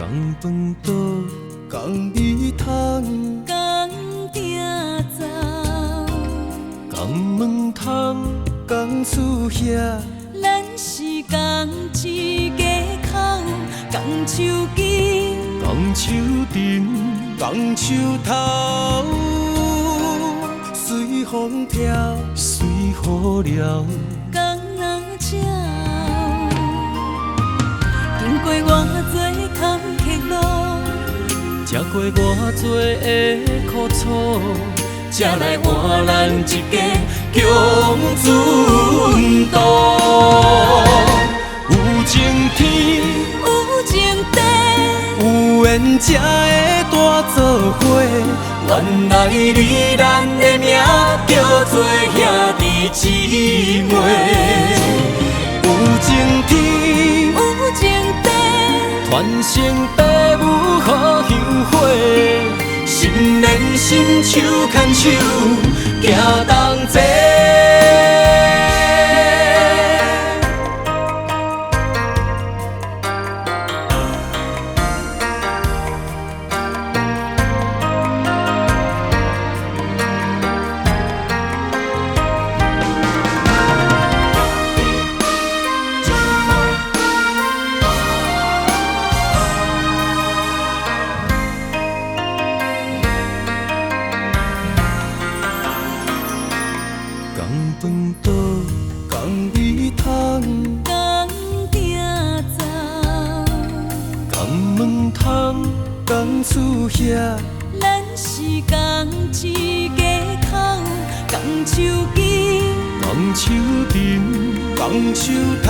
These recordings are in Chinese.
港饭倒，港米汤，港行走，港门窗，港厝遐，咱是港一家口，港手机，港手顶，港手头，随风飘，随雨流。港仔鸟，经过偌多坎坷路，吃过偌多的苦楚，才来换咱一家共存度。有情天，有情地，有缘才会大做伙。原来你咱的名叫做兄弟姊妹。有情天，有情地，传承爸母好香火，心连心，手牵手，行同齐。港饭倒，港米汤，港行走，港门窗，港厝遐，咱是港一家口，港手机，港手顶，港手头，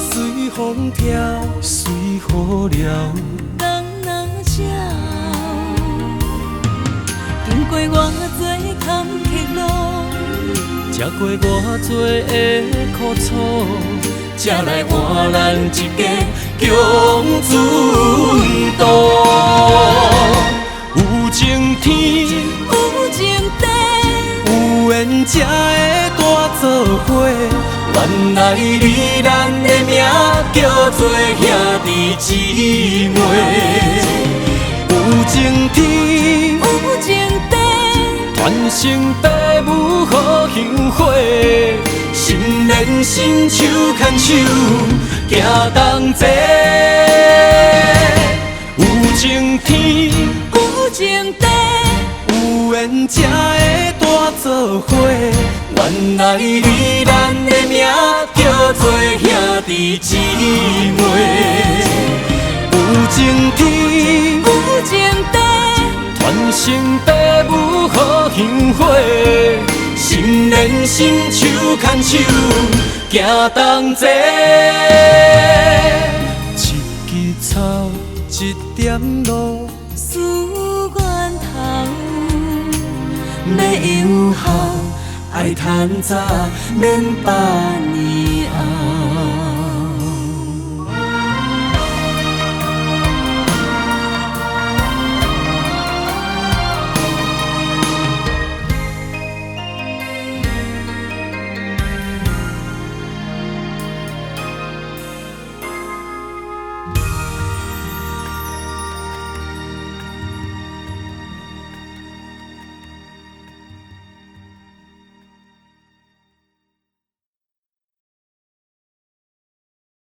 随风飘，随雨流。港仔鸟，经过偌多坎坷路，吃过偌多的苦楚，才来换咱一家共存度。有情天，有情地，有缘才会大做伙。原来你咱的名叫做兄弟姊妹。有情天，有情地，传承爸母好香火，心连心，手牵手，行同齐。有情天，有情地，有缘才会大做伙。原来你咱的名叫做兄弟姊妹。有情天，有情地，传承爸母好香火，心连心，手牵手，行同齐。一枝草，一点露，思源头，要有效，爱趁早，免8年。